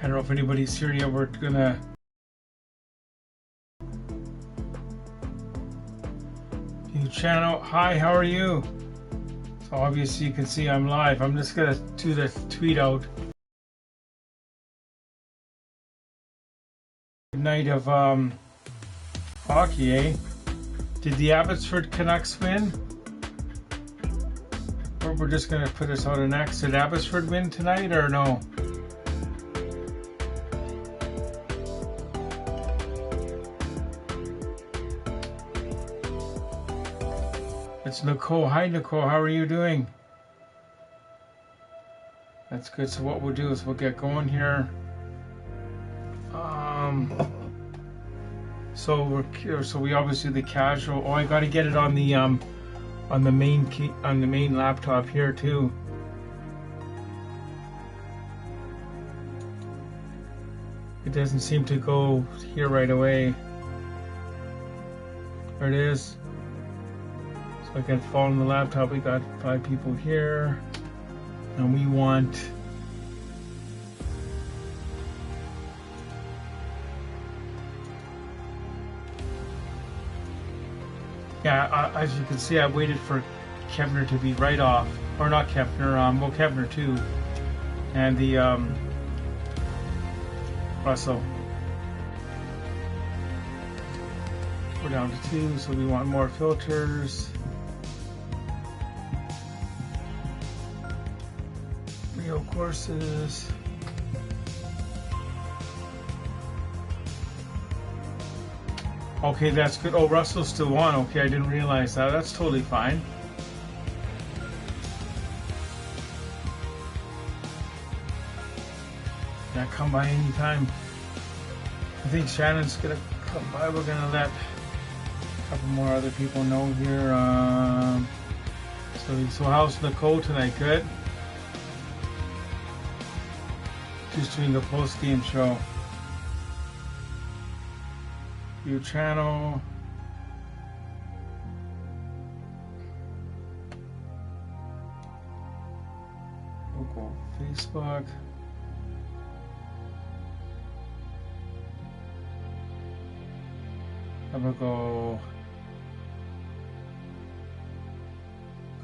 I don't know if anybody's here yet. We're gonna new channel. Hi, how are you? So obviously you can see I'm live. I'm just gonna do the tweet out. Good night of hockey, eh? Did the Abbotsford Canucks win? Or we're just gonna put this out on X. Did Abbotsford win tonight or no? It's Nicole. Hi Nicole, how are you doing? That's good. So what we'll do is we'll get going here. So we obviously the casual. Oh, I got to get it on the main laptop here too. It doesn't seem to go here right away. There it is. So I can follow on the laptop. We got 5 people here, and we want. Yeah, as you can see, I waited for Kevner to be right off, or not Kevner, well Kevner too, and the Russell. We're down to 2, so we want more filters. Real courses. Okay, that's good. Oh, Russell's still on. Okay, I didn't realize that. That's totally fine. Yeah, come by anytime. I think Shannon's gonna come by. We're gonna let a couple more other people know here. So how's Nicole tonight? Good? Just doing a post-game show. View channel. Local Facebook. I'm gonna go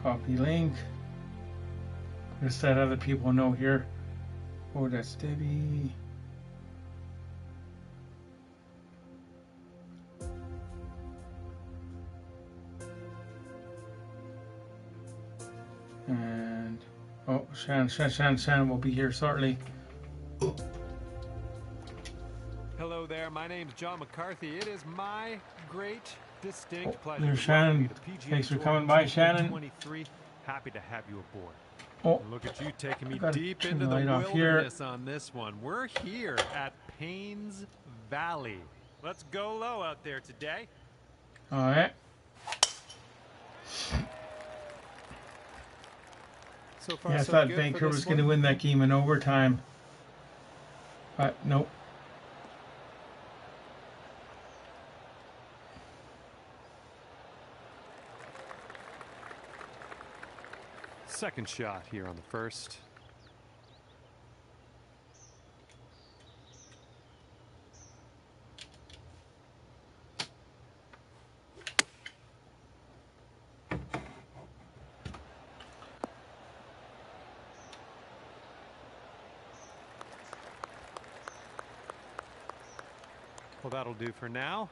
copy link. Just let other people know here. Oh, that's Debbie. And oh, Shannon will be here shortly. Hello there, my name's John McCarthy. It is my great, distinct pleasure. There's Shannon. Thanks for coming by, Shannon. 23. Happy to have you aboard. Oh, Look at you taking me deep into the wilderness on this one. We're here at Paynes Valley. Let's go low out there today. All right. So far, Yeah, I thought Vancouver was going to win that game in overtime, but nope. Second shot here on the first. Well, that'll do for now.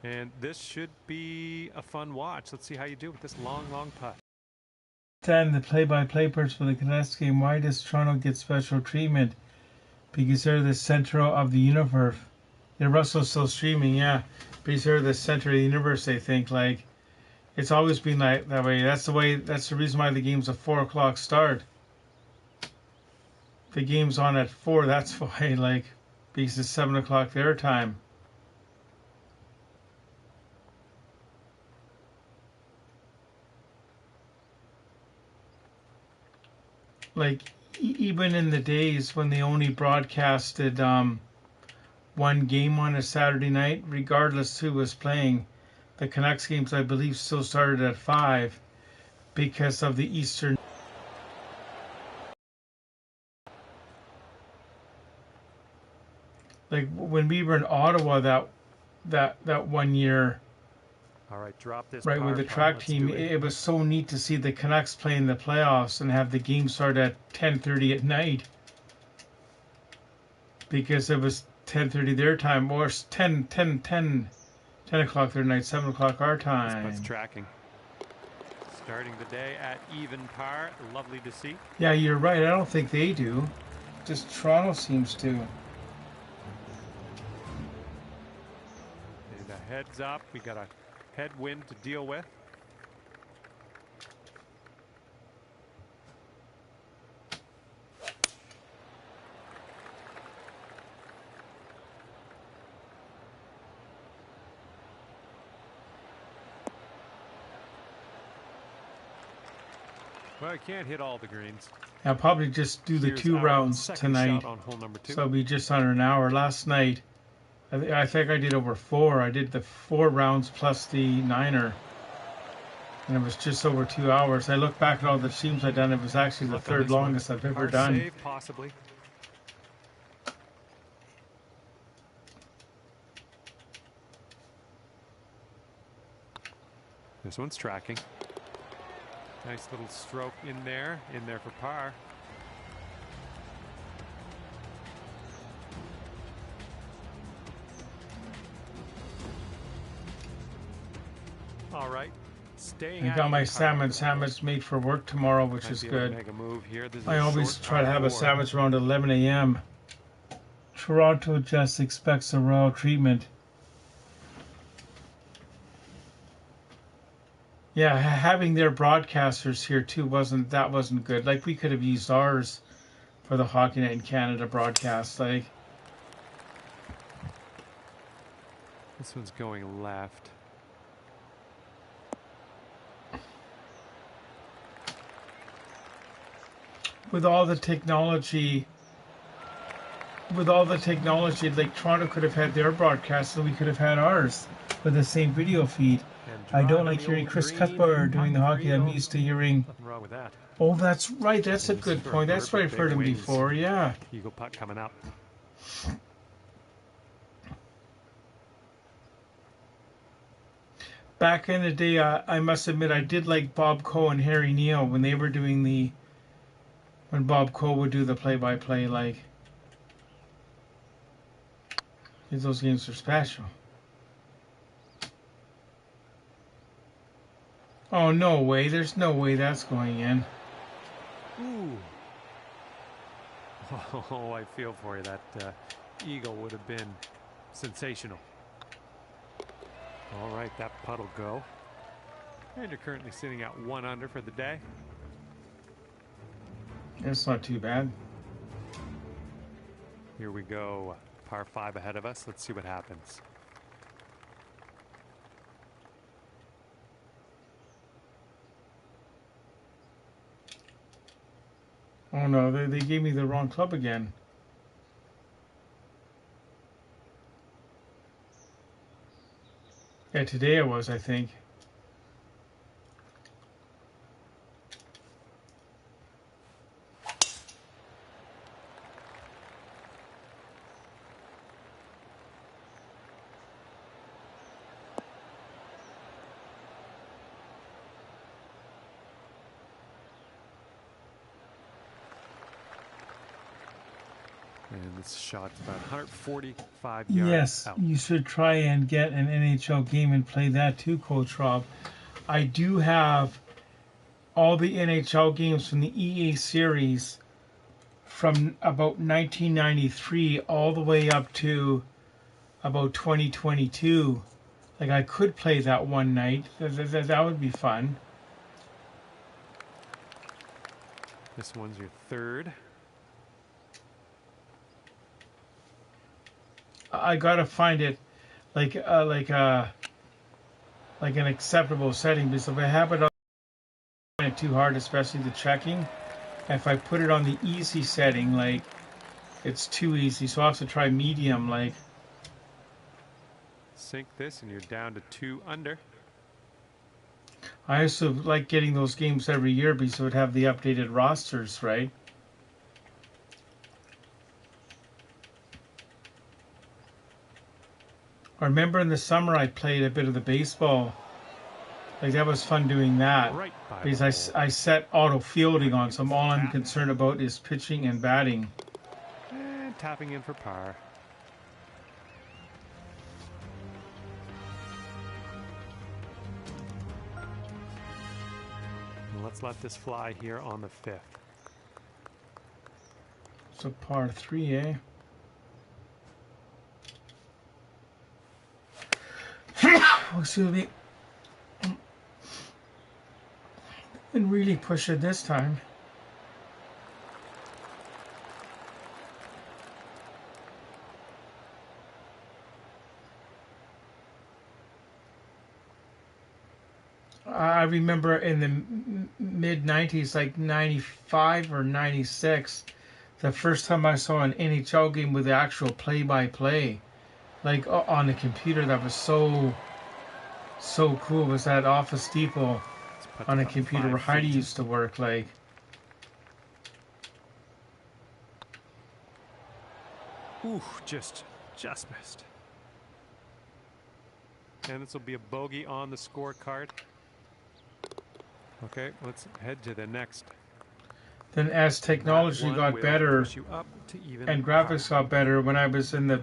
And this should be a fun watch. Let's see how you do with this long, long putt. The play-by-play person for the Canucks game. Why does Toronto get special treatment? Because they're the center of the universe. Yeah, Russell's still streaming, yeah. Because they're the center of the universe, they think. Like, it's always been like that way. That's the reason why the game's a 4 o'clock start. The game's on at 4, that's why, like, because it's 7 o'clock their time. Like, even in the days when they only broadcasted one game on a Saturday night, regardless who was playing, the Canucks games, I believe, still started at 5 because of the Eastern. Like when we were in Ottawa that 1 year, All right, drop this right, with the track team, it was so neat to see the Canucks play in the playoffs and have the game start at 10:30 at night, because it was 10:30 their time, or 10 o'clock their night, 7 o'clock our time. This putt's tracking. Starting the day at even par. Lovely to see. Yeah, you're right. I don't think they do. Just Toronto seems to. And a heads up. We got a headwind to deal with. Well, I can't hit all the greens. I'll probably just do the 2 rounds tonight. On hole number 2. So it'll be just under an hour. Last night, I think I did over 4. I did the 4 rounds plus the 9er. And it was just over 2 hours. I look back at all the streams I've done. It was actually the 3rd longest I've ever done. Save, possibly. This one's tracking. Nice little stroke in there for par. All right, staying. I got my salmon sandwich made for work tomorrow, which is good. Make a move here. I always try to have a sandwich around 11 a.m. Toronto just expects a royal treatment. Yeah, having their broadcasters here too wasn't good. Like, we could have used ours for the Hockey Night in Canada broadcast. Like, this one's going left. with all the technology, like Toronto could have had their broadcast and we could have had ours with the same video feed. I don't like hearing Chris Cuthbert doing the hockey. I'm used to hearing. Nothing wrong with that. Oh, that's right. That's a good point. That's right. I've heard him before. Yeah. Eagle putt coming up. Back in the day, I must admit, I did like Bob Coe and Harry Neal when they were doing when Bob Coe would do the play-by-play. Like, those games are special. Oh, no way. There's no way that's going in. Ooh. Oh, I feel for you. That eagle would have been sensational. All right, that putt will go. And you're currently sitting at 1 under for the day. It's not too bad. Here we go. Par 5 ahead of us. Let's see what happens. Oh no, they gave me the wrong club again. Yeah, today it was, I think. And this shot's about 145 yards Yes, out. you should try and get an NHL game and play that too, Coach Rob. I do have all the NHL games from the EA series from about 1993 all the way up to about 2022. Like, I could play that one night. That would be fun. This one's your third. I gotta find it like an acceptable setting, because if I have it on it too hard, especially the checking, if I put it on the easy setting, like, it's too easy. So I have to try medium. Like, Sink this and you're down to 2 under. I also like getting those games every year because it would have the updated rosters, right? I remember in the summer I played a bit of the baseball. Like, that was fun doing that. Right by Because the I set auto fielding on, so all I'm concerned about is pitching and batting. And tapping in for par. And let's let this fly here on the 5th. So par 3, eh? Excuse me. And really push it this time. I remember in the mid-90s, like 95 or 96, the first time I saw an NHL game with the actual play-by-play, like on the computer, that was so cool, was that Office Depot on a computer where Heidi used to work, like. Ooh, just missed. And this will be a bogey on the scorecard. Okay, let's head to the next. Then as technology got better and graphics got better, when I was in the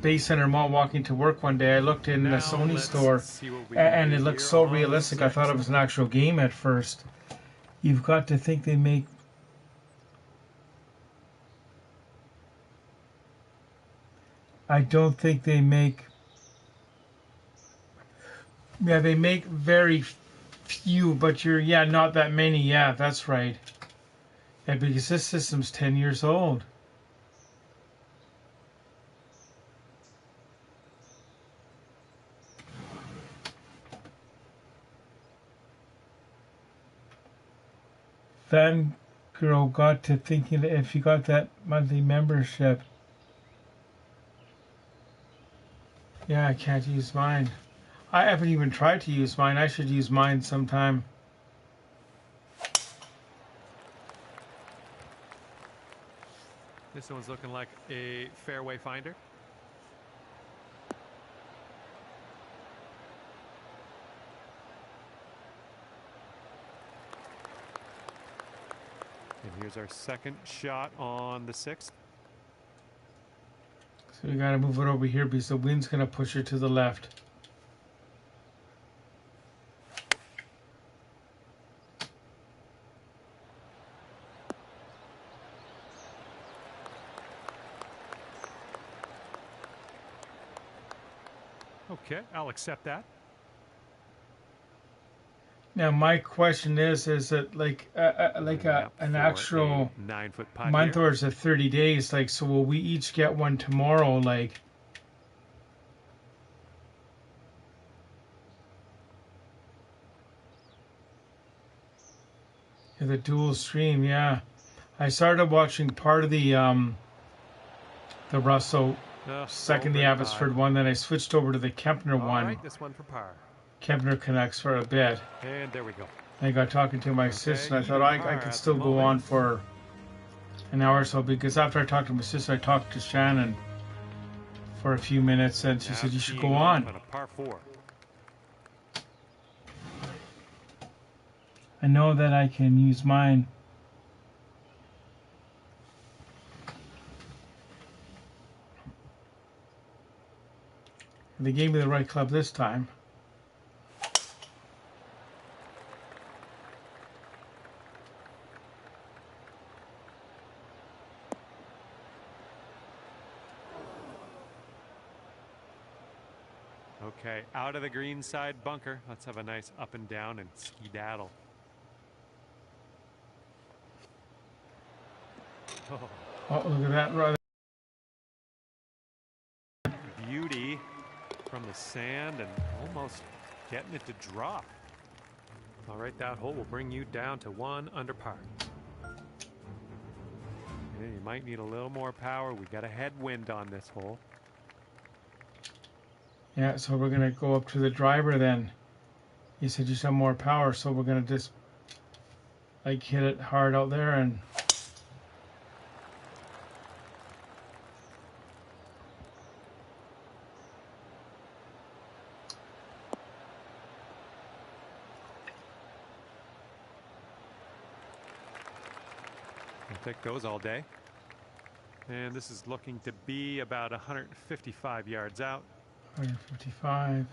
Bay Center Mall walking to work one day, I looked in the Sony store and it looked so realistic. I thought it was an actual game at first. You've got to think they make... I don't think they make... Yeah, they make very few, but not that many. Yeah, that's right. Yeah, because this system's 10 years old. Fangirl got to thinking that if you got that monthly membership... Yeah, I can't use mine. I haven't even tried to use mine. I should use mine sometime. This one's looking like a fairway finder. And here's our second shot on the 6th. So we got to move it over here because the wind's going to push it to the left. Okay, I'll accept that. Now my question is it like an actual 9-foot putt month here, or is it 30 days? Like, so will we each get one tomorrow? Like, the dual stream, yeah. I started watching part of the Russell second, the Abbotsford one, then I switched over to the Kempner one. Right, this one for par. Kempner Canucks for a bit. And there we go. I got talking to my sister, and I thought I could still go on for an hour or so, because after I talked to my sister, I talked to Shannon for a few minutes, and she said, you should go on. A par 4. I know that I can use mine. They gave me the right club this time. Okay, out of the green side bunker. Let's have a nice up and down and skedaddle. Oh, look at that. Right. Beauty from the sand and almost getting it to drop. All right, that hole will bring you down to 1 under par. And you might need a little more power. We got a headwind on this hole. Yeah, so we're going to go up to the driver then. You said you have more power, so we're going to just like hit it hard out there and... take those all day. And this is looking to be about 155 yards out. 155.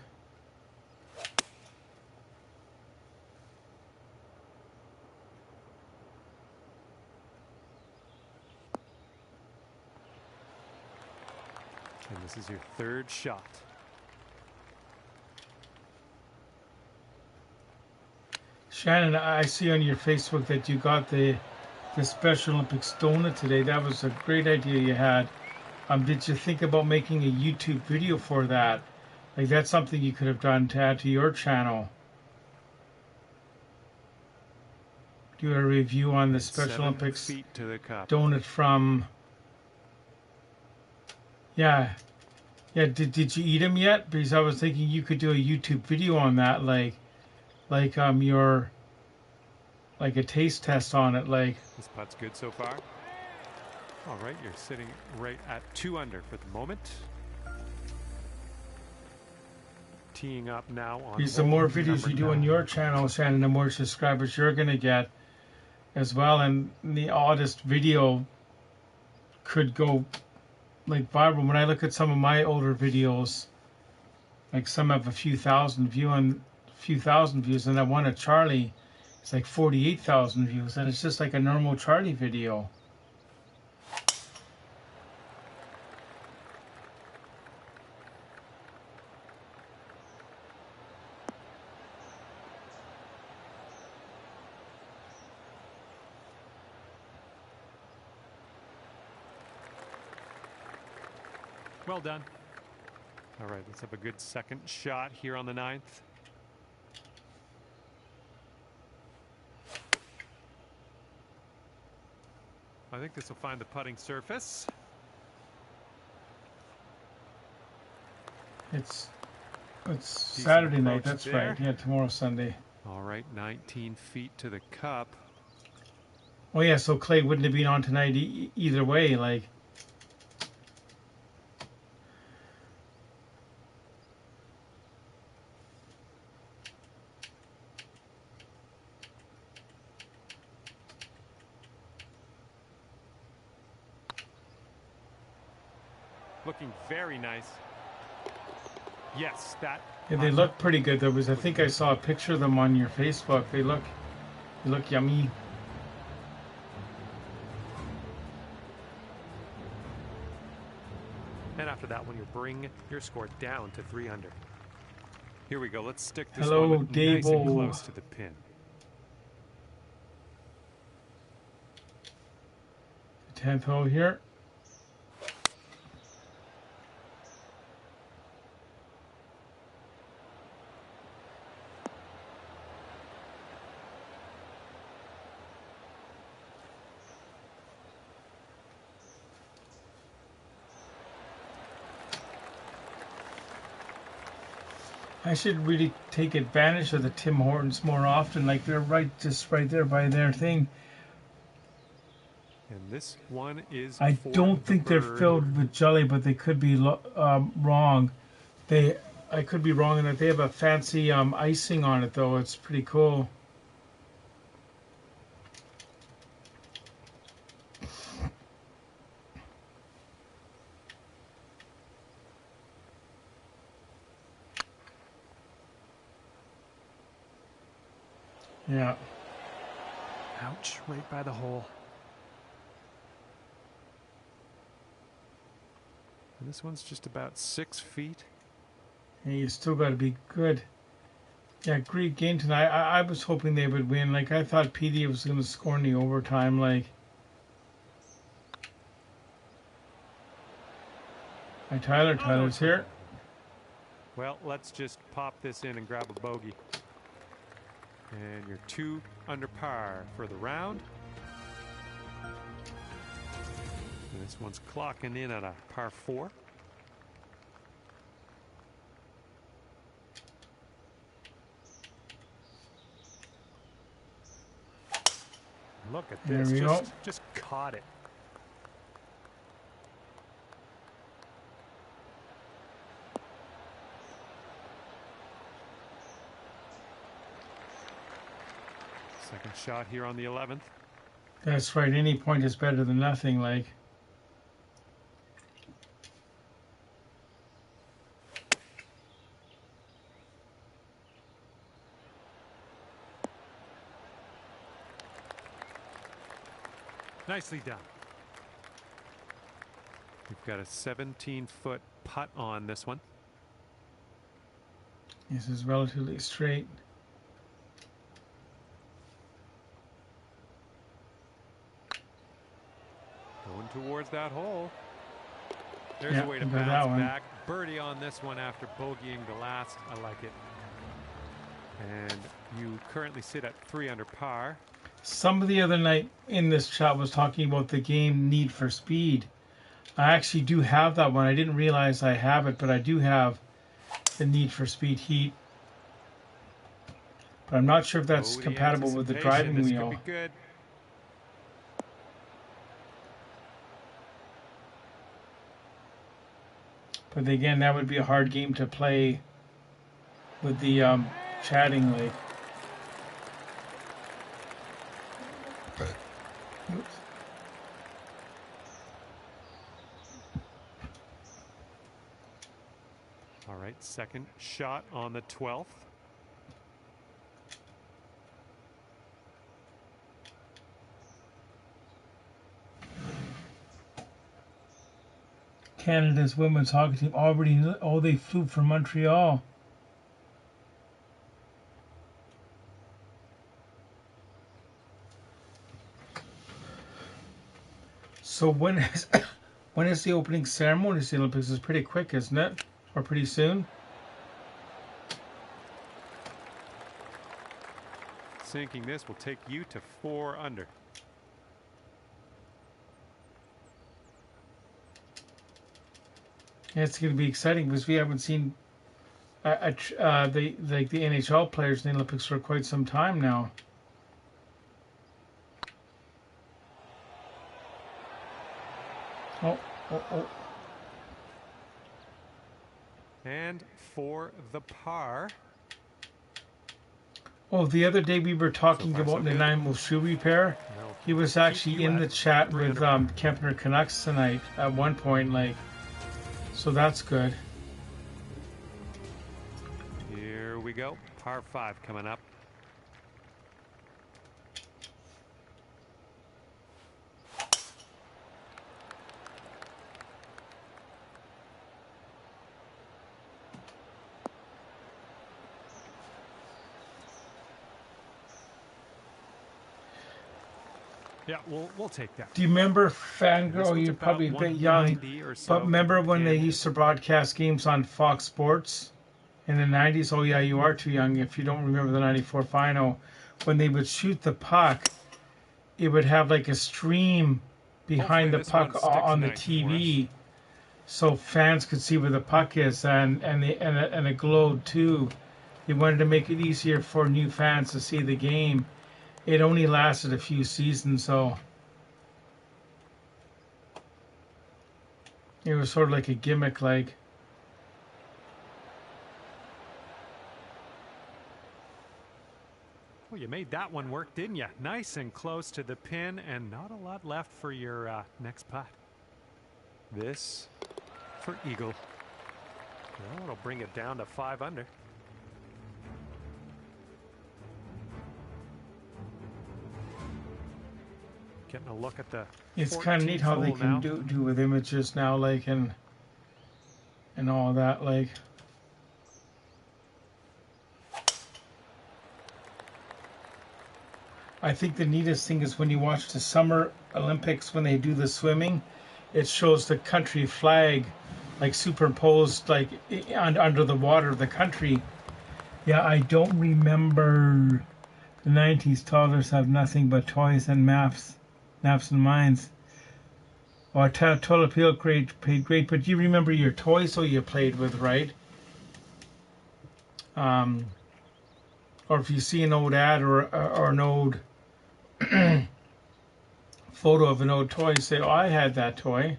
And this is your third shot. Shannon, I see on your Facebook that you got the Special Olympics donut today. That was a great idea you had. Did you think about making a YouTube video for that? Like, that's something you could have done to add to your channel. Do a review on the Special Olympics donut from... Yeah. Did you eat them yet? Because I was thinking you could do a YouTube video on that, like your a taste test on it, like. This putt's good so far. All right, you're sitting right at 2 under for the moment. Teeing up now on. Because the more videos you do on your channel, Shannon, the more subscribers you're gonna get, as well. And the oddest video could go like viral. When I look at some of my older videos, like some have a few thousand views, and that one at Charlie, it's like 48,000 views, and it's just like a normal Charlie video. Well done. All right, let's have a good second shot here on the 9th. I think this will find the putting surface. It's Saturday night, that's there. right. Yeah, tomorrow's Sunday. All right, 19 feet to the cup. Oh yeah, so Clay wouldn't have been on tonight either way, like. Looking very nice. Yes, that. Yeah, they look pretty good. I think I saw a picture of them on your Facebook. They look yummy. And after that one, you bring your score down to 3 under. Here we go. Let's stick this Hello, one nice and Davo. close to the pin. 10th hole here. I should really take advantage of the Tim Hortons more often. Like, they're just right there by their thing. And this one is. I don't think they're filled with jelly, but they could be wrong. I could be wrong in that they have a fancy icing on it, though. It's pretty cool. Yeah. Ouch, right by the hole. And this one's just about 6 feet. And you still got to be good. Yeah, great game tonight. I was hoping they would win. Like, I thought PD was going to score in the overtime. Like, hi, Tyler. Tyler's here. Well, let's just pop this in and grab a bogey. And you're 2 under par for the round. And this one's clocking in at a par 4. Look at this, just caught it. Second shot here on the 11th. That's right. Any point is better than nothing. Like. Nicely done. We've got a 17-foot putt on this one. This is relatively straight. Going towards that hole. There's a way to bounce back. Birdie on this one after bogeying the last. I like it. And you currently sit at 3 under par. Somebody the other night in this chat was talking about the game Need for Speed. I actually do have that one. I didn't realize I have it, but I do have the Need for Speed Heat. But I'm not sure if that's compatible with the driving wheel. Could be good. But again, that would be a hard game to play with the chatting like. Oops. All right, second shot on the 12th. Canada's women's hockey team already, they flew from Montreal. So when is the opening ceremony of the Olympics? It's pretty quick, isn't it? Or pretty soon? Sinking this will take you to 4 under. Yeah, it's going to be exciting because we haven't seen the NHL players in the Olympics for quite some time now. Oh. And for the par. Oh, the other day we were talking about Nanaimo shoe repair. He was actually in the chat with Kempner Canucks tonight at one point, like. So that's good. Here we go. Par 5 coming up. Yeah, we'll take that. Do you remember Fangirl? You're probably a bit young, but remember when they used to broadcast games on Fox Sports in the 90s? Oh yeah, you are too young if you don't remember the 94 final. When they would shoot the puck, it would have like a stream behind the puck on the TV, so fans could see where the puck is, and it glowed too. They wanted to make it easier for new fans to see the game. It only lasted a few seasons, so it was sort of like a gimmick, like. Well, you made that one work, didn't you? Nice and close to the pin, and not a lot left for your next putt. This for eagle. Well, it'll bring it down to 5 under. Getting a look at the. It's kind of neat how they can do with images now, like and all that, like. I think the neatest thing is when you watch the Summer Olympics when they do the swimming, it shows the country flag like superimposed like under the water of the country. Yeah, I don't remember the 90s. Toddlers have nothing but toys and maps and mines. Oh, total appeal paid great, but you remember your toys so you played with, right? Or if you see an old ad or an old photo of an old toy, you say, oh, I had that toy.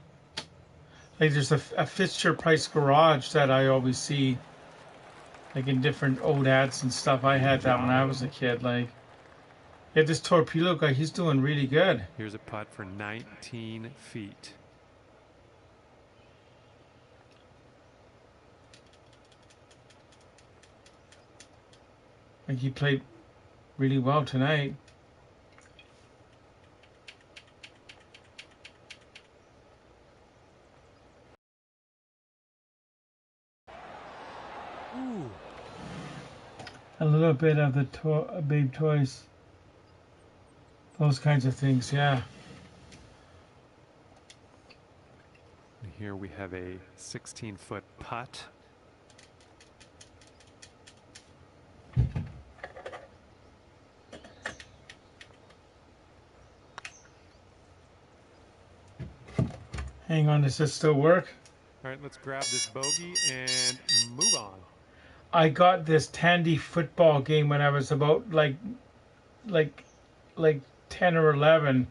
Like there's a Fisher Price Garage that I always see, like in different old ads and stuff. I had that when I was a kid. Like Yeah, this Torpedo guy, he's doing really good. Here's a putt for 19 feet. Like he played really well tonight. Ooh. A little bit of the babe toys. Those kinds of things, yeah. Here we have a 16-foot putt. Hang on, does this still work? All right, let's grab this bogey and move on. I got this Tandy football game when I was about like 10 or 11,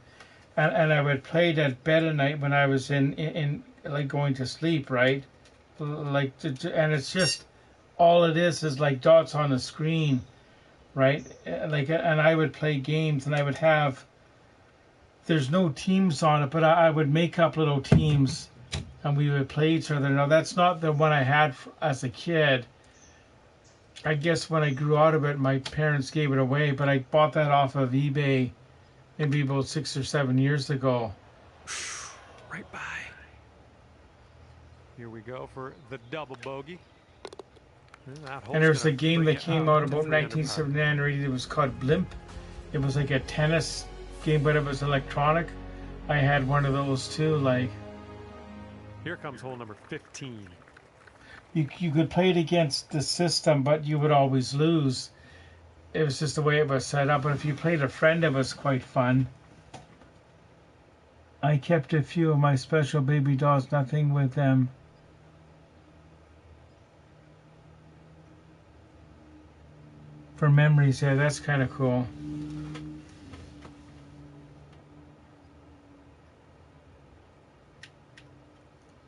and I would play it at bed at night when I was in like going to sleep, right? Like, and it's just all it is like dots on the screen, right? Like, and I would play games, and I would have. There's no teams on it, but I would make up little teams, and we would play each other. Now that's not the one I had as a kid. I guess when I grew out of it, my parents gave it away, but I bought that off of eBay maybe about 6 or 7 years ago. Right by. Here we go for the double bogey. And there's a game that came out about 1979 or 80. It was called Blimp. It was like a tennis game, but it was electronic. I had one of those too. Like, here comes hole number 15. You could play it against the system, but you would always lose. It was just the way it was set up. But if you played a friend, it was quite fun. I kept a few of my special baby dolls, nothing with them. For memories, yeah, that's kind of cool.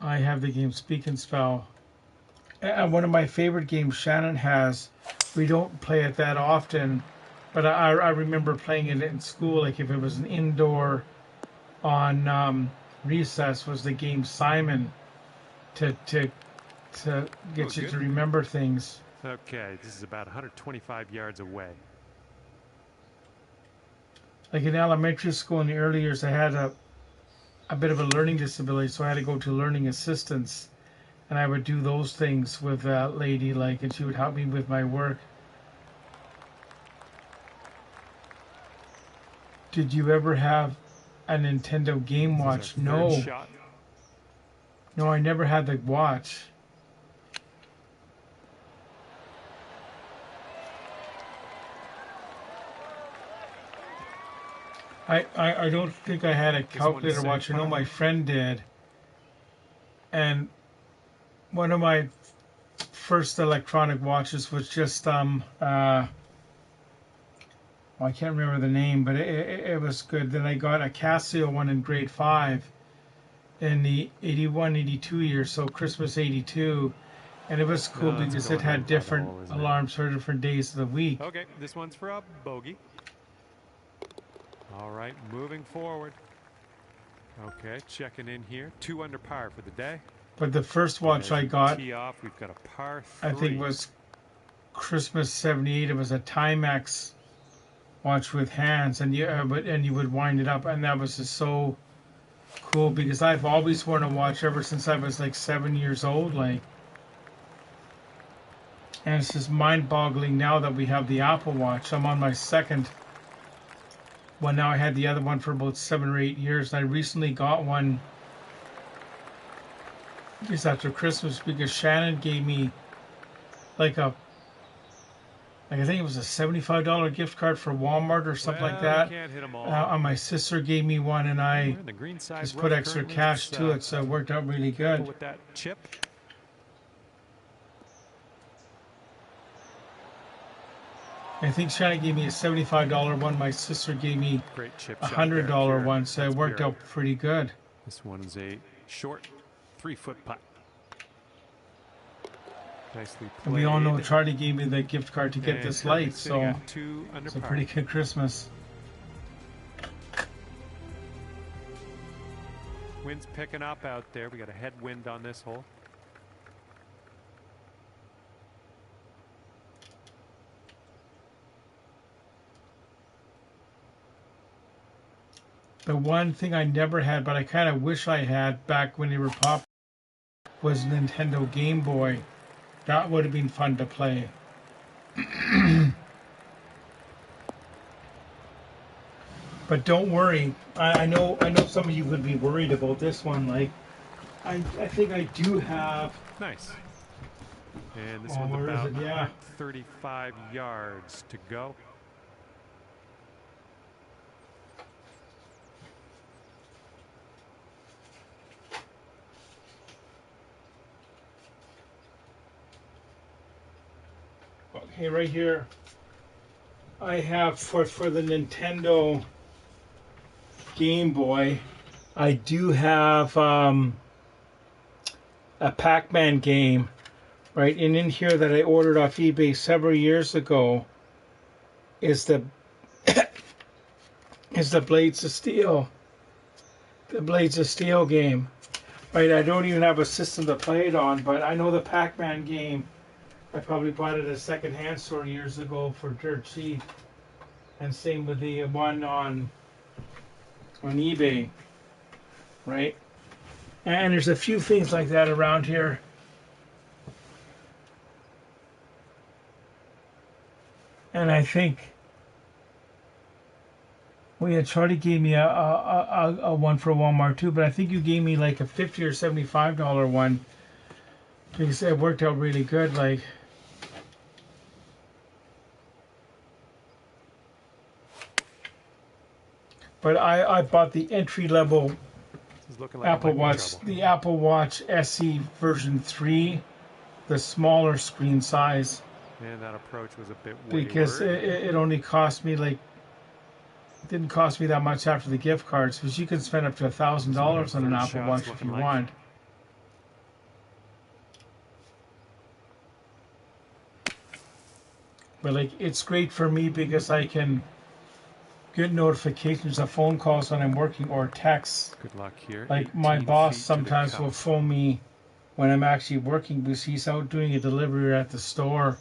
I have the game Speak and Spell. And one of my favorite games Shannon has, we don't play it that often, but I remember playing it in school, like if it was an indoor on recess, was the game Simon, to get you to remember things. Okay, this is about 125 yards away. Like in elementary school in the early years, I had a bit of a learning disability, so I had to go to learning assistance. And I would do those things with that lady, like, and she would help me with my work. Did you ever have a Nintendo Game Watch? No. No, I never had the watch. I don't think I had a calculator watch. I know my friend did. And one of my first electronic watches was just well, I can't remember the name, but it was good. Then I got a Casio one in grade 5 in the 81, 82 year, so Christmas 82, and it was cool because it had different alarms for different days of the week. Okay, this one's for a bogey. All right, moving forward. Okay, checking in here. 2 under par for the day. But the first watch I got, we've got a par 3. I think was Christmas 78. It was a Timex watch with hands, and you would wind it up, and that was just so cool because I've always worn a watch ever since I was like 7 years old, like. And it's just mind-boggling now that we have the Apple Watch. I'm on my second. Well, now I had the other one for about 7 or 8 years, and I recently got one just after Christmas because Shannon gave me I think it was a $75 gift card for Walmart or something like that. And my sister gave me one, and I just put extra cash to it, so it worked out really good. With that chip. I think Shannon gave me a $75 one. My sister gave me a $100 one, so it worked out pretty good. This one is a short 3-foot putt. Nicely played. And we all know Charlie gave me the gift card to get this light, so it's a pretty good Christmas. Wind's picking up out there. We got a headwind on this hole. The one thing I never had, but I kind of wish I had back when they were popular, was Nintendo Game Boy. That would have been fun to play. But don't worry. I know some of you would be worried about this one. Like, I think I do have. Nice. And this one's about 135 yards to go. Okay, right here, I have for the Nintendo Game Boy, I do have a Pac-Man game, right? And in here that I ordered off eBay several years ago is the Blades of Steel. The Blades of Steel game, right? I don't even have a system to play it on, but I know the Pac-Man game. I probably bought it at a second-hand store years ago for dirt cheap, and same with the one on eBay, right? And there's a few things like that around here. And I think, well, yeah, Charlie gave me a one for Walmart too, but I think you gave me like a $50 or $75 one because it worked out really good. Like, but I bought the entry-level Apple Watch, the Apple Watch SE version 3, the smaller screen size. And that approach was a bit wayward. Because it only cost me like, it didn't cost me that much after the gift cards, because you can spend up to $1,000 on an Apple Watch if you want. But like, it's great for me because I can get notifications of phone calls when I'm working or texts. Good luck here. Like my boss sometimes will phone me when I'm actually working because he's out doing a delivery at the store,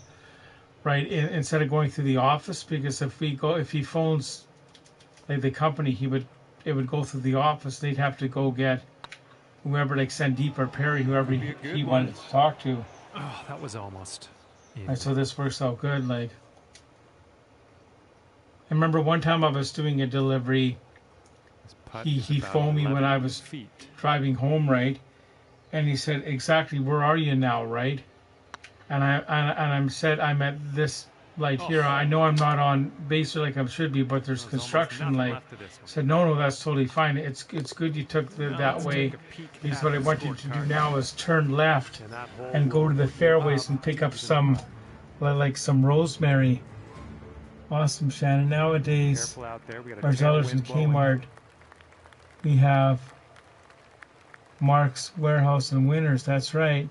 right? Instead of going through the office, because if he phones like the company, it would go through the office. They'd have to go get whoever, like Sandeep or Perry, whoever he wanted to talk to. Oh, that was almost. Right, so this works out good. Like, I remember one time I was doing a delivery. He phoned me when I was driving home, right? And he said, exactly, where are you now, right? And I said, I'm at this light here. I know I'm not on base like I should be, but there's construction. Like, I said, no, that's totally fine. It's good you took that way. Because what I want you to do now is turn left and go to the fairways and pick up some rosemary. Awesome, Shannon. Nowadays, our sellers in Kmart, we have Mark's Warehouse and Winners. That's right.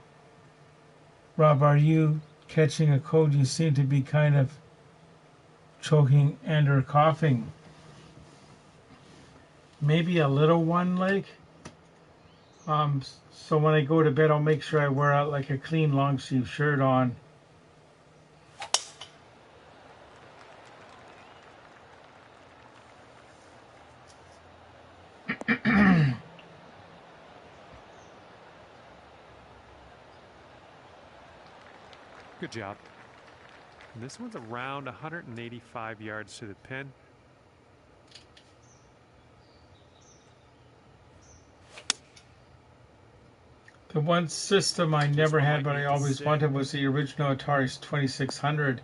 Rob, are you catching a cold? You seem to be kind of choking and or coughing. Maybe a little one, like. So when I go to bed, I'll make sure I wear out like a clean long sleeve shirt on. Good job. And this one's around 185 yards to the pin. The one system I never had but I always wanted was the original Atari 2600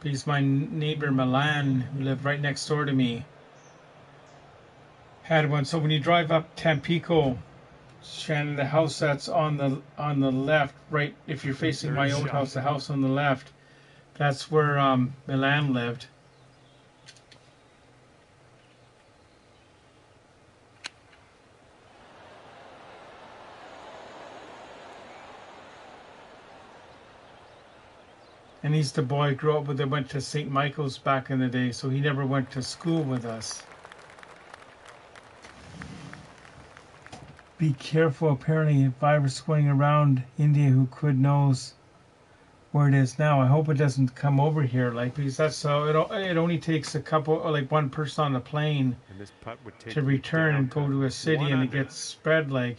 because my neighbor Milan, who lived right next door to me, had one. So when you drive up Tampico, Shannon, the house that's on the left, right, if you're facing my old house, the house on the left, that's where Milan lived. And he's the boy I grew up with that went to St. Michael's back in the day, so he never went to school with us. Be careful. Apparently, a virus going around India. Who could knows where it is now? I hope it doesn't come over here, like, because that's so. It only takes a couple, like one person on the plane, and this putt would take to return and go to a city, and it gets spread like.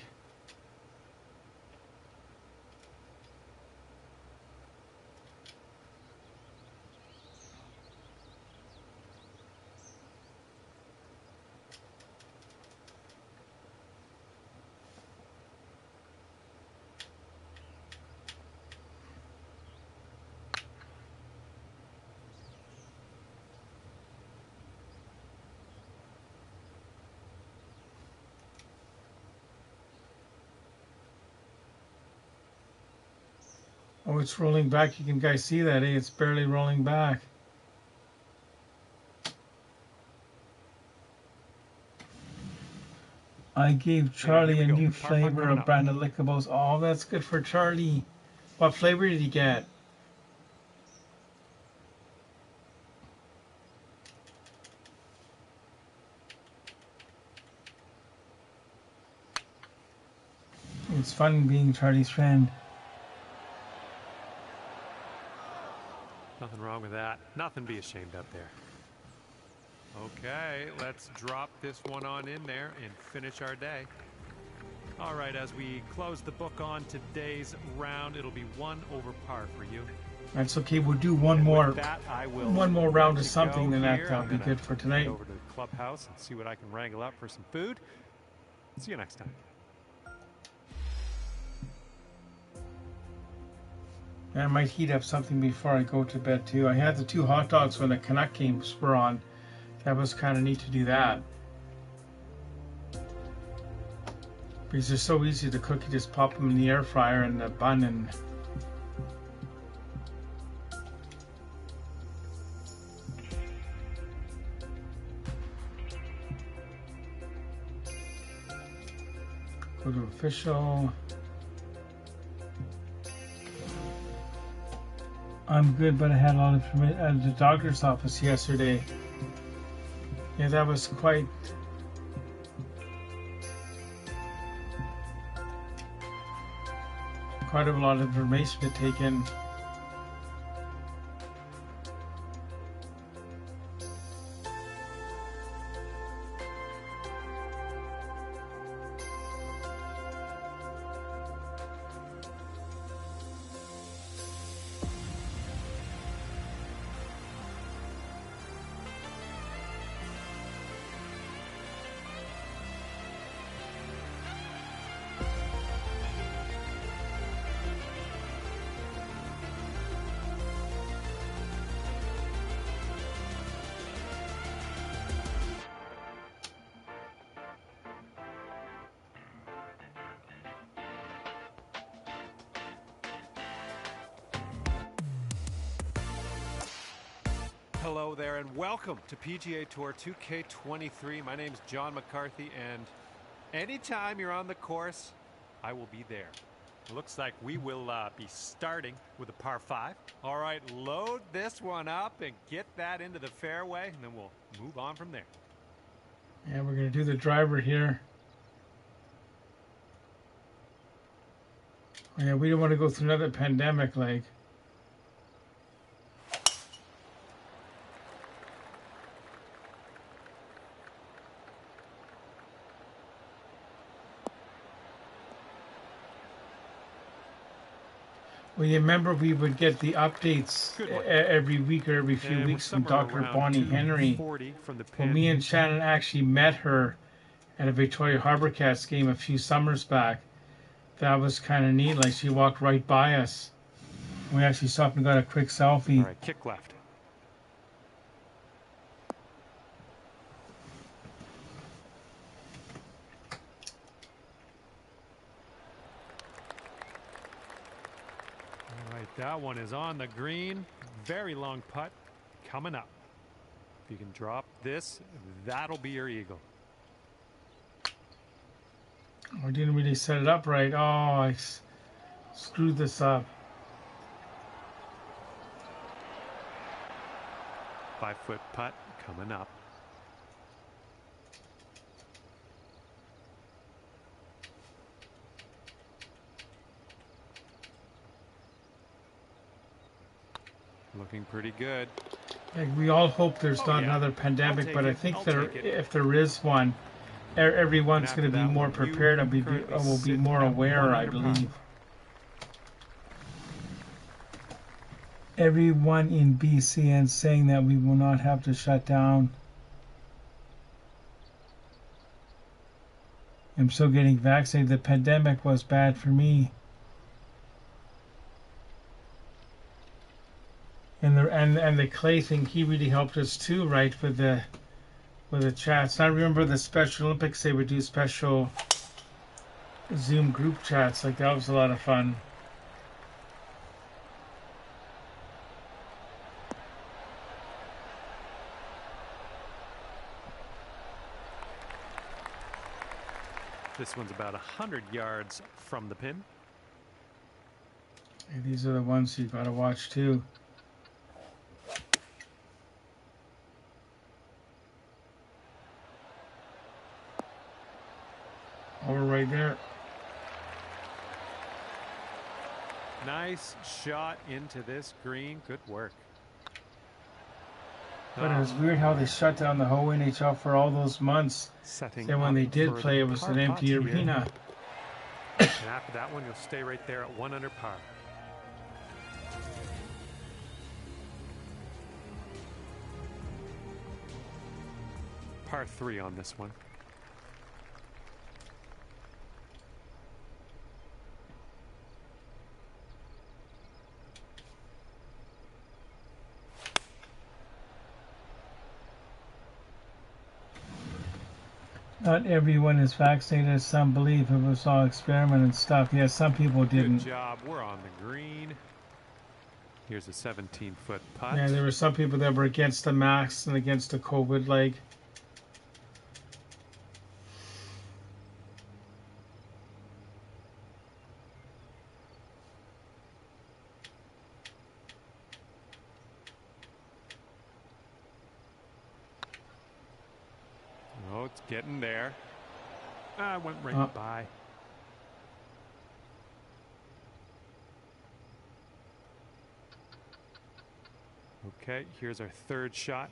Oh, it's rolling back. You can guys see that, eh? It's barely rolling back. I gave Charlie a new flavor of brand of lickables. Oh, that's good for Charlie. What flavor did he get? It's fun being Charlie's friend. Nothing wrong with that. Nothing to be ashamed of there. Okay, let's drop this one on in there and finish our day. All right, as we close the book on today's round, it'll be 1 over par for you. That's okay. We'll do one more round of something, then that'll be good for tonight. Over to the clubhouse and see what I can wrangle up for some food. See you next time. I might heat up something before I go to bed too. I had the 2 hot dogs when the Canuck games were on. That was kind of neat to do that. Because they're so easy to cook. You just pop them in the air fryer and the bun and... Go to official. I'm good, but I had a lot of information at the doctor's office yesterday. Yeah, that was quite a lot of information to take in. Hello there and welcome to PGA Tour 2K23. My name's John McCarthy, and anytime you're on the course, I will be there. It looks like we will be starting with a par 5. All right, load this one up and get that into the fairway, and then we'll move on from there. Yeah, we're going to do the driver here. Yeah, we don't want to go through another pandemic like. Well, you remember we would get the updates every week or every few weeks from Dr. Bonnie Henry. When me and Shannon actually met her at a Victoria Harbour Cats game a few summers back, that was kind of neat. Like, she walked right by us. We actually stopped and got a quick selfie. All right, kick left. That one is on the green. Very long putt coming up. If you can drop this, that'll be your eagle. I didn't really set it up right. Oh, I screwed this up. 5-foot putt coming up. Looking pretty good. Like, we all hope there's not another pandemic, but I think if there is one, everyone's going to be more prepared and will be more aware, I believe. Everyone in BCN saying that we will not have to shut down. I'm still getting vaccinated. The pandemic was bad for me. And the Clay thing, he really helped us too, right, with the chats. I remember the Special Olympics, they would do special Zoom group chats. Like, that was a lot of fun. This one's about 100 yards from the pin. Hey, these are the ones you got to watch too. Over right there. Nice shot into this green. Good work. But it was weird how they shut down the whole NHL for all those months. Then when they did play, it was an empty arena. And after that one, you'll stay right there at 1 under par. Par 3 on this one. Not everyone is vaccinated. Some believe it was all experiment and stuff. Yeah, some people didn't. Good job. We're on the green. Here's a 17-foot putt. Yeah, there were some people that were against the masks and against the COVID, like. Oh, it's getting there. Ah, went right by. Okay, here's our third shot.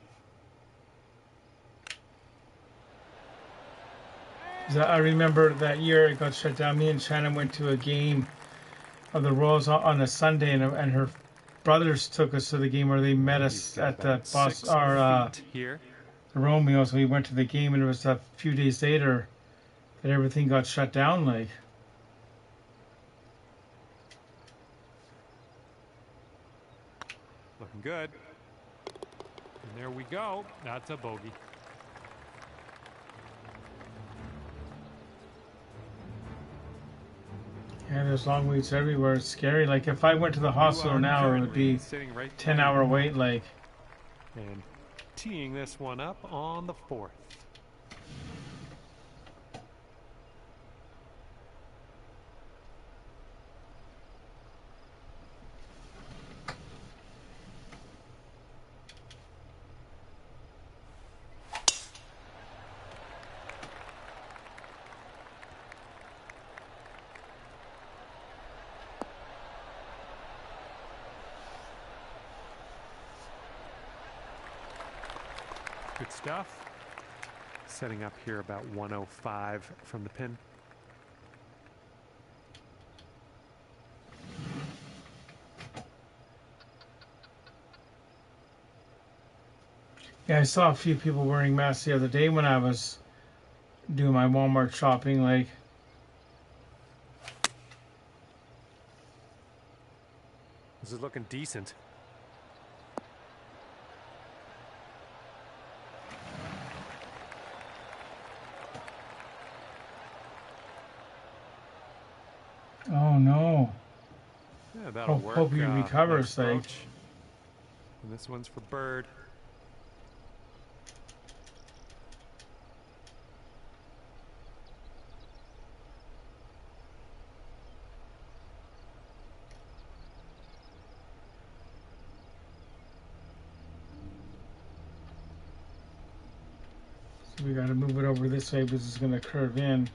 I remember that year it got shut down. Me and Shannon went to a game of the Royals on a Sunday, and her brothers took us to the game where they met us at the Romeo. So we went to the game, and it was a few days later that everything got shut down. Like, looking good. And there we go. That's a bogey. yeah, there's long waits everywhere. It's scary. Like, if I went to the hospital now, it would be 10-hour wait. Like, and teeing this one up on the 4th. Good stuff. Setting up here about 105 from the pin. yeah, I saw a few people wearing masks the other day when I was doing my Walmart shopping. Like, this is looking decent. oh no. Yeah, that'll work. Hope he recovers. Like, and this one's for Bird. so we got to move it over this way because it's going to curve in.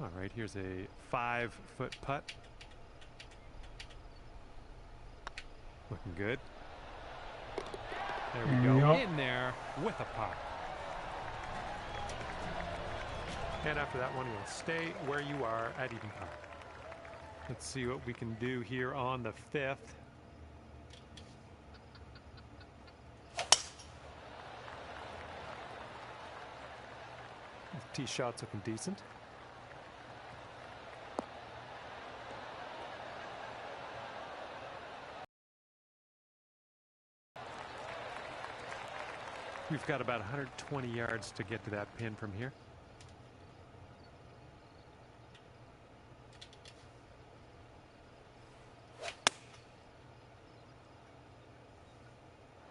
All right, here's a 5-foot putt. Looking good. There we go. In there with a putt. And after that one, you'll stay where you are at even par. Let's see what we can do here on the 5th. Tee shot's looking decent. We've got about 120 yards to get to that pin from here.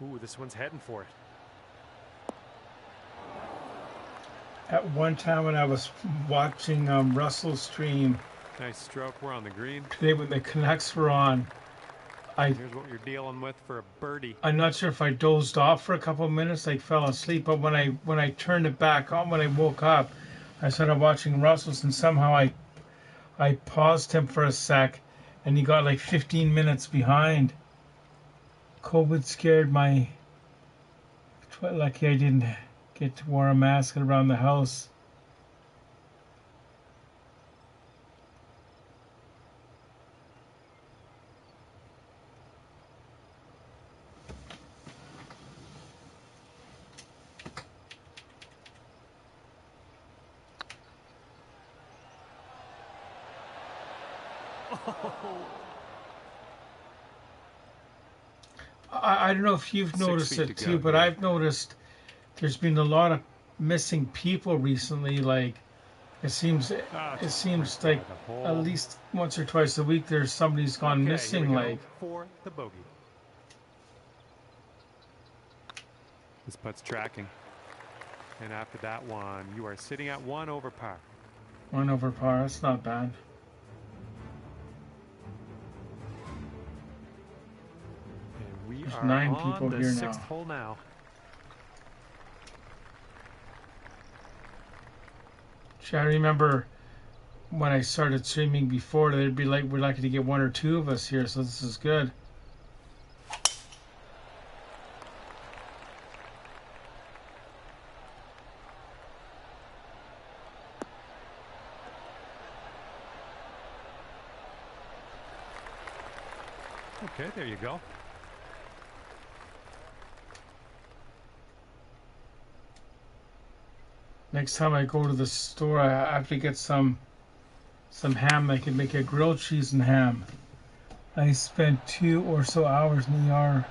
Ooh, this one's heading for it. At one time when I was watching Russell's stream. Nice stroke. We're on the green. Today when the Canucks were on. Here's what you're dealing with for a birdie. I'm not sure if I dozed off for a couple of minutes, like fell asleep, but when I turned it back on, when I woke up, I started watching Russell's, and somehow I paused him for a sec, and he got like 15 minutes behind. COVID scared my. Lucky I didn't get to wear a mask around the house. I don't know if you've noticed it too, but I've noticed there's been a lot of missing people recently. Like it seems like at least once or twice a week there's somebody's gone missing. Like for the bogey. This putt's tracking, and after that one, you are sitting at 1 over par. 1 over par. That's not bad. There's 9 people here now. 6th hole now. I remember when I started streaming before, they'd be like, we're lucky to get 1 or 2 of us here, so this is good. Okay, there you go. Next time I go to the store, I have to get some ham. I can make a grilled cheese and ham. I spent 2 or so hours in the ER.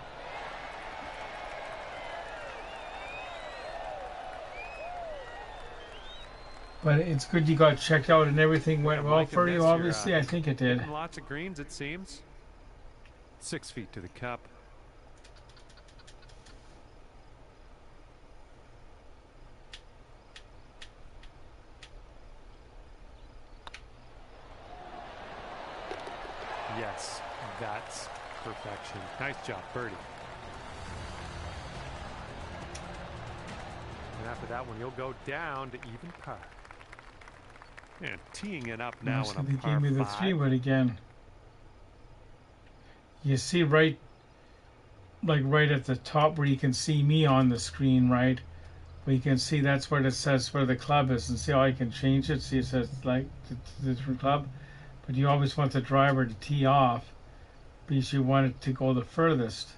But it's good you got checked out and everything went well for you, obviously. I think it did. Lots of greens, it seems. 6 feet to the cup. Yes, that's perfection. Nice job, birdie. And after that one, you'll go down to even par. And teeing it up now on a they par gave me the 5. 3-wood again. You see right at the top where you can see me on the screen, right? Where you can see that's where it says where the club is, and see how I can change it. See, it says like the different club. But you always want the driver to tee off because you want it to go the furthest.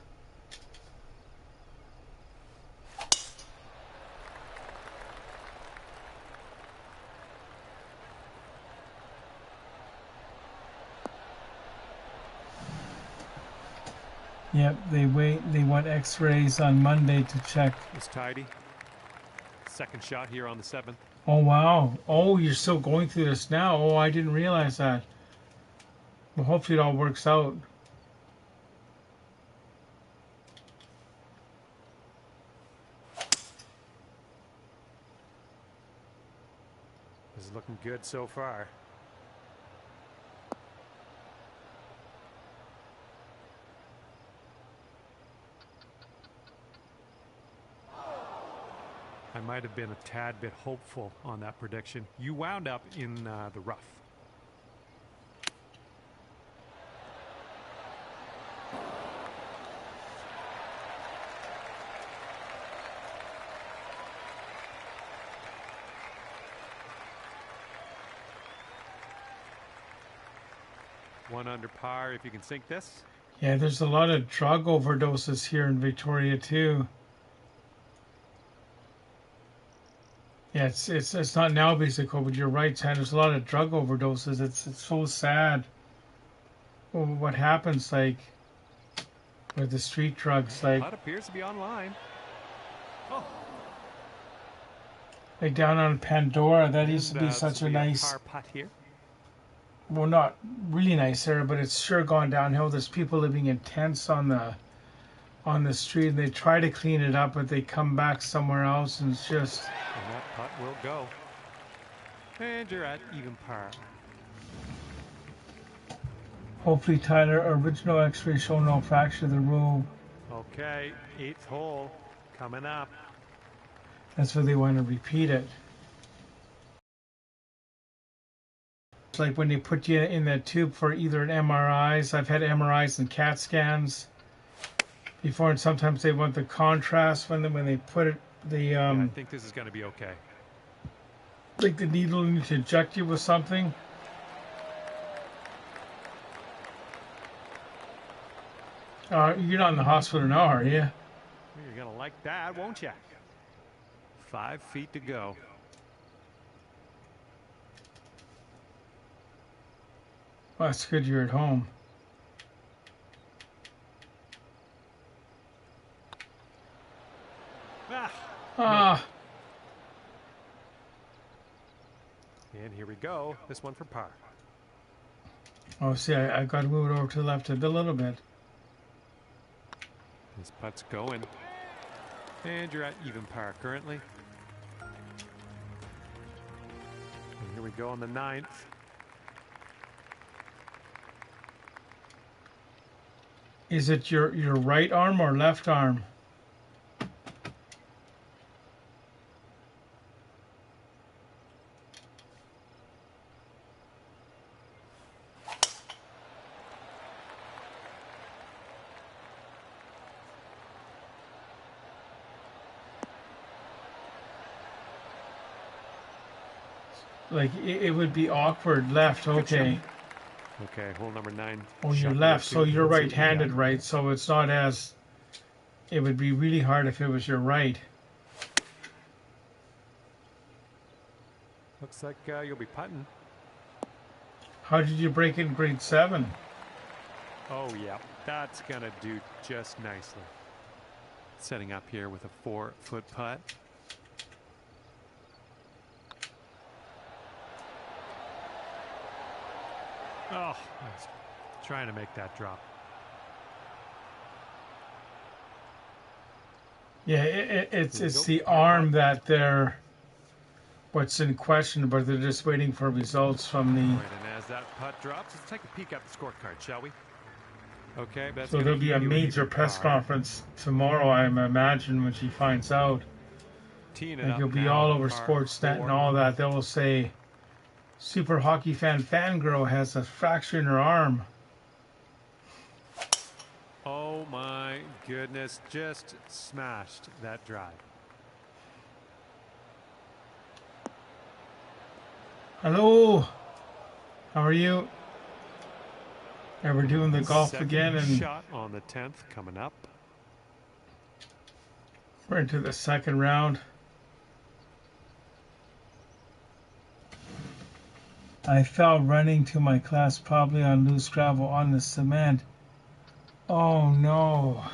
Yep, they want X-rays on Monday to check. It's tidy. Second shot here on the 7th. Oh wow! Oh, you're still going through this now. Oh, I didn't realize that. Well, hopefully it all works out. This is looking good so far. I might have been a tad bit hopeful on that prediction. You wound up in the rough. One under par if you can sink this. Yeah, there's a lot of drug overdoses here in Victoria too. Yeah, it's not now basically, but you're right, Shannon. There's a lot of drug overdoses. It's so sad. What happens like with the street drugs, like that appears to be online. Oh. Like down on Pandora, that used to be such a nice par putt here. Well, not really nice area, but it's sure gone downhill. There's people living in tents on the street, and they try to clean it up, but they come back somewhere else, and it's just. And that putt will go. And you're at even par. Hopefully, Tyler, original X-ray show no fracture of the rule. Okay, 8th hole coming up. That's where they want to repeat it. It's like when they put you in that tube for either an MRIs. I've had MRIs and CAT scans before, and sometimes they want the contrast when they put it. I think this is going to be okay. Like the needle needs to inject you with something. You're not in the hospital now, are you? You're going to like that, won't you? 5 feet to go. Well, that's good you're at home. No. And here we go. This one for par. Oh, see, I got to move it over to the left a little bit. This putt's going. And you're at even par currently. And here we go on the 9th. Is it your right arm or left arm? Like it would be awkward left, okay. Okay, hole number 9. Oh, you're left, so you're right-handed, right? So it's not as. It would be really hard if it was your right. Looks like you'll be putting. How did you break in grade 7? Oh yeah, that's gonna do just nicely. Setting up here with a 4-foot putt. Oh, I was trying to make that drop. Yeah, it's the arm that they're what's in question, but they're just waiting for results from the. Right, and as that putt drops, let's take a peek at the scorecard, shall we? Okay, that's so there'll be a major press conference tomorrow, I imagine, when she finds out. Like you'll be all over Sportsnet and all that. They will say, "Super hockey fan fangirl has a fracture in her arm." Oh my goodness, just smashed that drive. Hello, how are you? Yeah, we're doing the golf again, and shot on the 10th coming up. We're into the second round. I fell running to my class, probably on loose gravel on the cement. Oh no.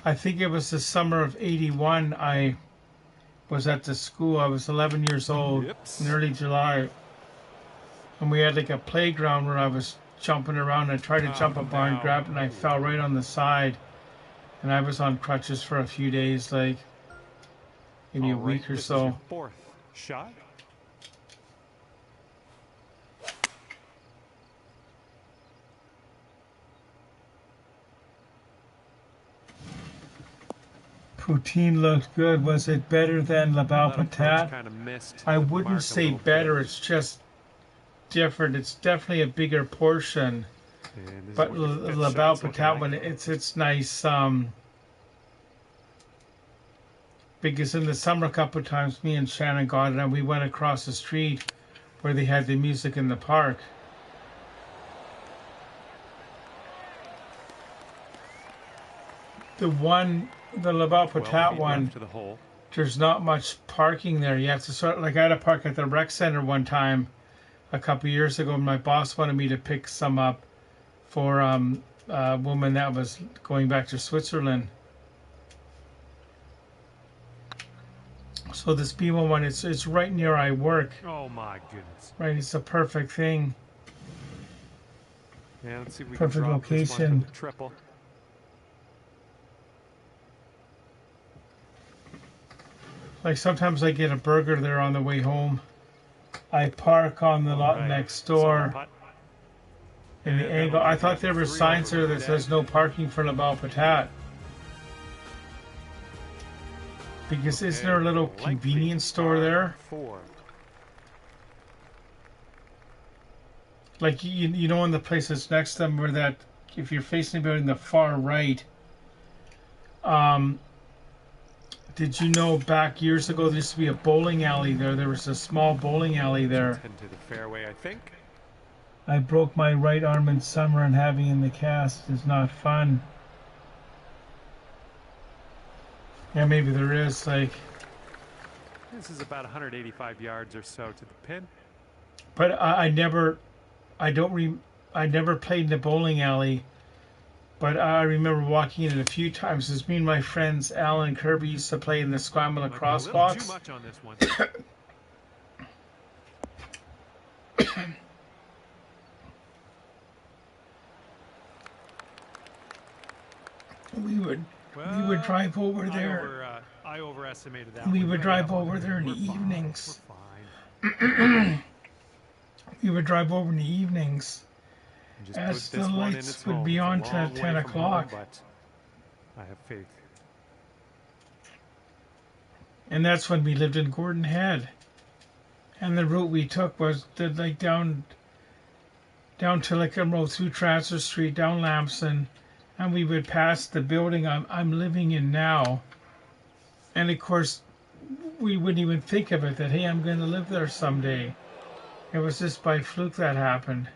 I think it was the summer of '81. I was at the school. I was 11 years old in early July. And we had like a playground where I was jumping around. I tried to jump a bar and grab it, and I fell right on the side. And I was on crutches for a few days, like maybe a week or so. Is your 4th shot. Poutine looked good. Was it better than Laval Patat? Kind of missed I wouldn't say better. It's just different. It's definitely a bigger portion. But Laval Patat one, it's nice. Because in the summer, a couple of times, me and Shannon got it, and we went across the street where they had the music in the park. The Laval Patat one, there's not much parking there. You have to sort of, like, I had to park at the rec center one time a couple of years ago, and my boss wanted me to pick some up for a woman that was going back to Switzerland. So this B1 one, it's right near I work. Oh my goodness! Right, it's a perfect thing. Yeah, let's see if we perfect can drop location. This one for the triple. Like sometimes I get a burger there on the way home. I park on the lot next door. In the angle, I thought there were signs there that says no parking for Laval Patat. Because isn't there a little convenience store there? Like you know, in the place that's next to them, where that if you're facing the building, the far right. Did you know back years ago there used to be a bowling alley there? There was a small bowling alley there. To the fairway, I think. I broke my right arm in summer, and having in the cast is not fun. Yeah, maybe there is. Like, this is about 185 yards or so to the pin. But I never played in the bowling alley. But I remember walking in it a few times. As me and my friends Alan and Kirby used to play in the Squam lacrosse box. Too much on this one. We would drive over there. I overestimated that. We would drive over there in the evenings. We would drive over in the evenings. As the lights would be on to 10 o'clock. But I have faith. And that's when we lived in Gordon Head. And the route we took was like down Tillicum Road, through Transfer Street, down Lamson, and we would pass the building I'm living in now. And of course, we wouldn't even think of it that, hey, I'm going to live there someday. It was just by fluke that happened.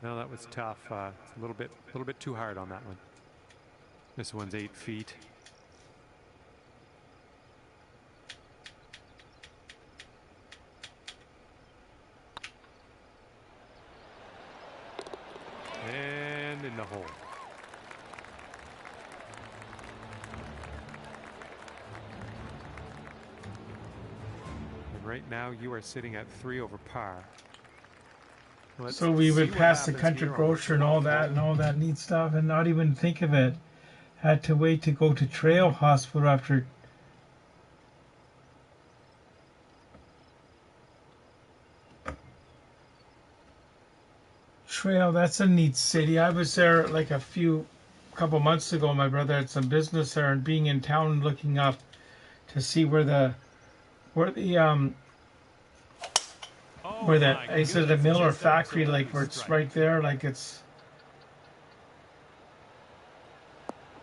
No, that was tough. It's a little bit too hard on that one. This one's 8 feet. And in the hole. And right now you are sitting at 3 over par. So we would pass the country grocer and all that neat stuff and not even think of it. Had to wait to go to Trail Hospital after. Trail, that's a neat city. I was there like a couple months ago. My brother had some business there, and being in town and looking up to see where that is it a mill or factory, like where it's right there, like it's.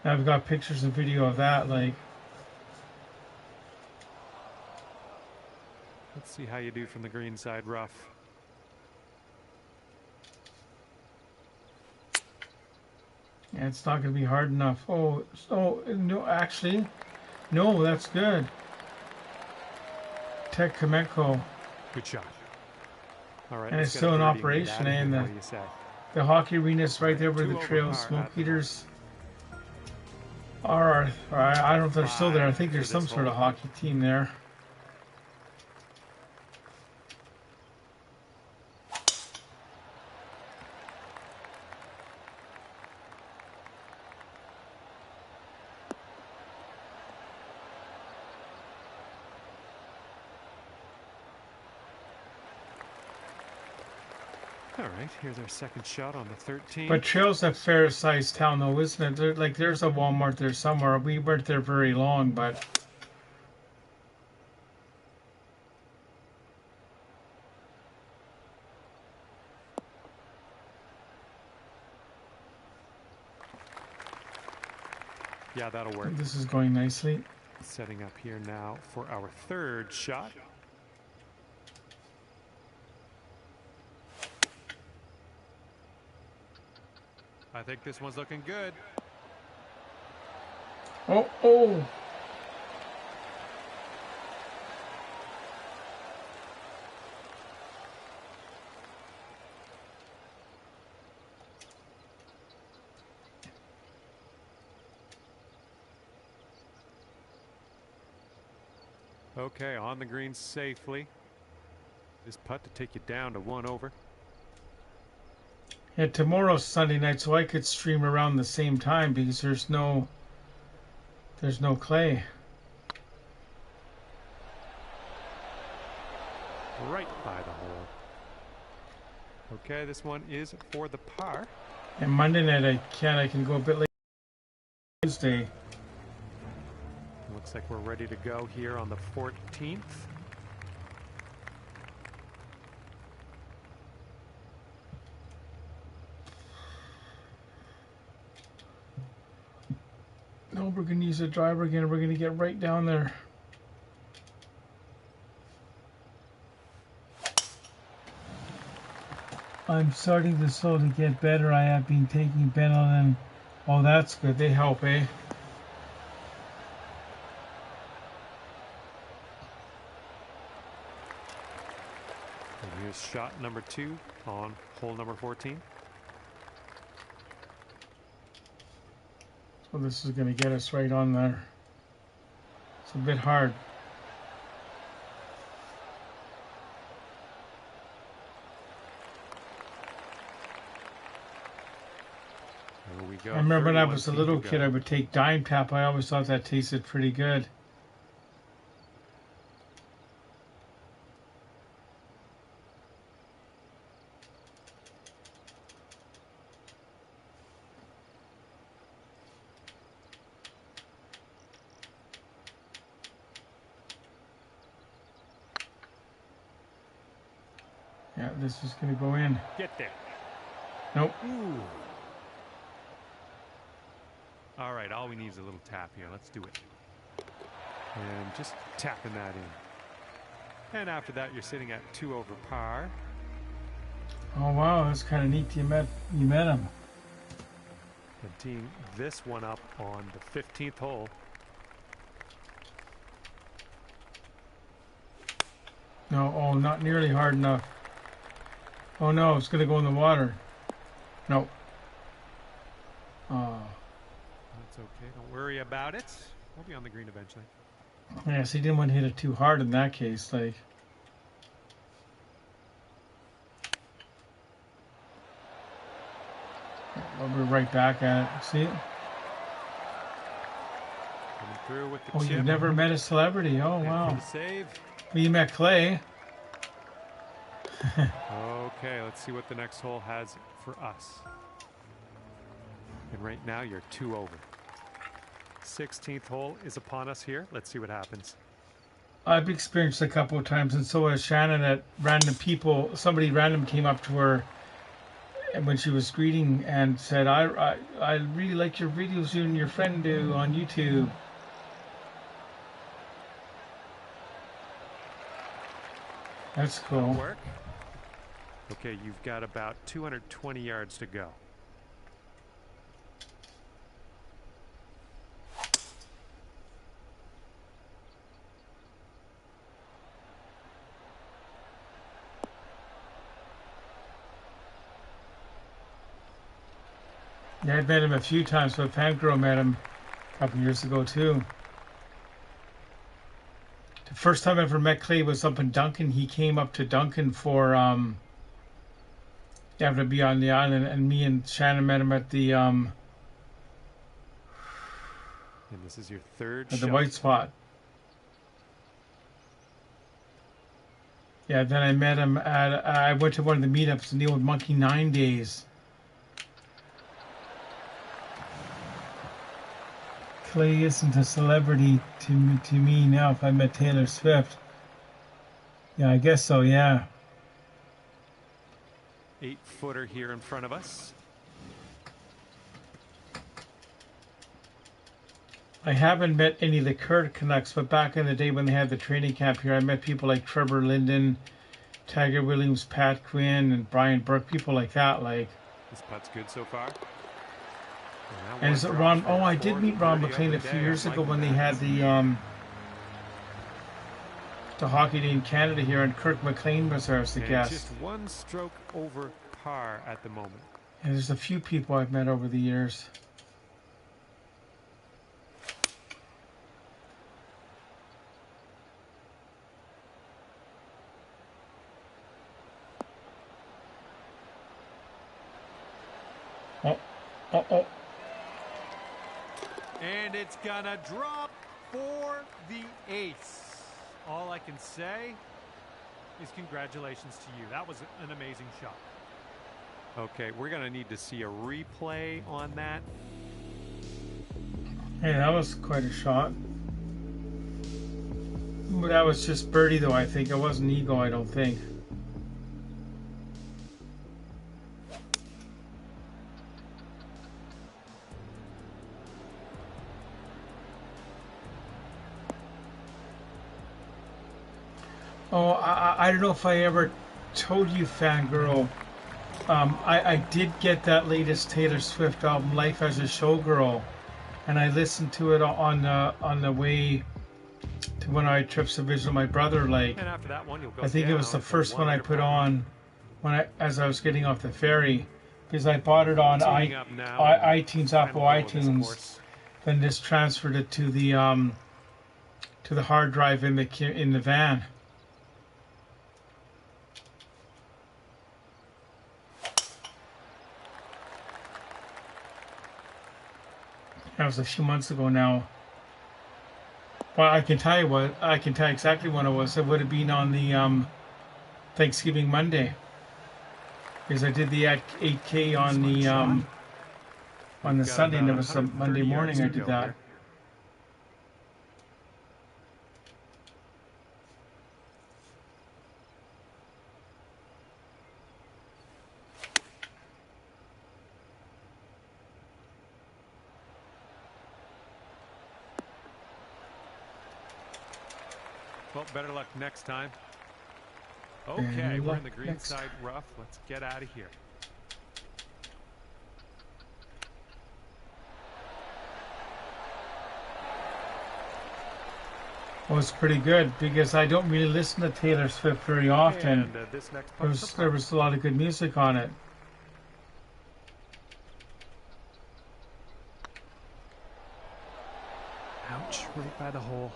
I've got pictures and video of that, like. Let's see how you do from the green side rough. Yeah, it's not going to be hard enough. Oh, no, actually, no, that's good. Tech Cameco. Good shot. All right, and it's still in operation, and the hockey arena is right there where the Trail Smoke Eaters are. I don't know if they're still there. I think there's some sort of hockey team there. All right, here's our second shot on the 13. But Trail's a fair-sized town, though, isn't it? There's a Walmart there somewhere. We weren't there very long, but... Yeah, that'll work. This is going nicely. Setting up here now for our third shot. I think this one's looking good. Oh! Okay, on the green safely. This putt to take you down to 1 over. Yeah, tomorrow's Sunday night, so I could stream around the same time because there's no clay. Right by the hole. Okay, this one is for the par. And Monday night I can go a bit late Tuesday. Looks like we're ready to go here on the 14th. No, we're going to use a driver again. We're going to get right down there. I'm starting to slowly get better. I have been taking Benadryl. Oh, that's good. They help, eh? And here's shot number 2 on hole number 14. So this is going to get us right on there. It's a bit hard. There we go. I remember when I was a little kid, I would take Dime Tap. I always thought that tasted pretty good. Yeah, this is going to go in. Get there. Nope. Ooh. All right, all we need is a little tap here. Let's do it. And just tapping that in. And after that, you're sitting at 2 over par. Oh wow, that's kind of neat. You met him. And teeing this one up on the 15th hole. No, oh, not nearly hard enough. Oh no, it's gonna go in the water. No. Oh. That's okay. Don't worry about it. We'll be on the green eventually. Yes, he didn't want to hit it too hard in that case. Like. We'll be right back at it. See? Coming through with the Oh, chip. you've never met a celebrity. Oh, wow. Save. Well, you met Clay. Okay, let's see what the next hole has for us. And right now you're 2 over. 16th hole is upon us here. Let's see what happens. I've experienced a couple of times, and so has Shannon. At random people, somebody random came up to her when she was greeting and said, I really like your videos you and your friend do on YouTube. That's cool. That'll work. Okay, you've got about 220 yards to go. Yeah, I've met him a few times, but Fangirl met him a couple of years ago too. The first time I ever met Clay was up in Duncan. He came up to Duncan for to be on the island, and me and Shannon met him at the And this is your third at shot. the White Spot. Yeah, then I met him at, I went to one of the meetups in the old Monkey 9 days. Clay isn't a celebrity to me now if I met Taylor Swift. Yeah, I guess so, yeah. 8-footer here in front of us. I haven't met any of the current Canucks, but back in the day when they had the training camp here, I met people like Trevor Linden, Tiger Williams, Pat Quinn, and Brian Burke, people like that. Like, this putt's good so far. And is it Ron? Oh, I did meet Ron McLean a few years ago when they had the hockey day in Canada here, and Kirk McLean was there as the guest. Just one stroke over par at the moment. And there's a few people I've met over the years. Oh. And it's gonna drop for the ace. All I can say is congratulations to you. That was an amazing shot. Okay, we're gonna need to see a replay on that. Hey, that was quite a shot. That was just birdie though, I think. It wasn't eagle, I don't think. Oh, I don't know if I ever told you, fangirl. I did get that latest Taylor Swift album, Life as a Showgirl, and I listened to it on the way to one of my trips to visit my brother. Like, and after that one, you'll go I think it was the first one I put on as I was getting off the ferry, because I bought it on iTunes, Apple iTunes, then just transferred it to the hard drive in the van. That was a few months ago now. Well, I can tell you exactly when it was. It would have been on the Thanksgiving Monday, because I did the 8K on the Sunday, and it was a Monday morning I did that. Well, better luck next time. Okay, we're in the green side rough. Let's get out of here. Well, it's pretty good, because I don't really listen to Taylor Swift very often. And, there was a lot of good music on it. Ouch, right by the hole.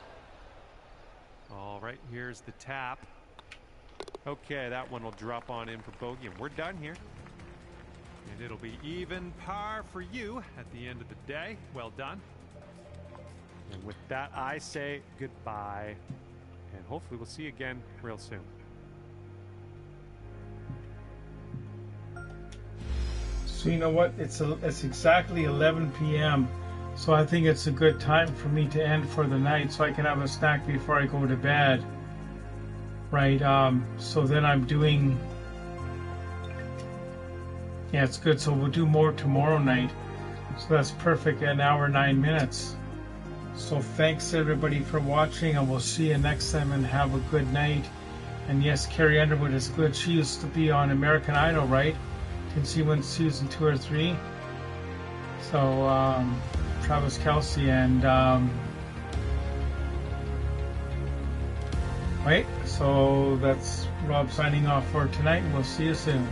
All right, here's the tap. Okay, that one will drop on in for bogey, and we're done here. And it'll be even par for you at the end of the day. Well done. And with that, I say goodbye. And hopefully we'll see you again real soon. So you know what? It's exactly 11 p.m. So I think it's a good time for me to end for the night, so I can have a snack before I go to bed. Right, so then I'm doing... Yeah, it's good. So we'll do more tomorrow night. So that's perfect, an hour, 9 minutes. So thanks everybody for watching, and we'll see you next time, and have a good night. And yes, Carrie Underwood is good. She used to be on American Idol, right? Didn't she win season 2 or 3? So, Travis Kelce, and right, so that's Rob signing off for tonight, and we'll see you soon.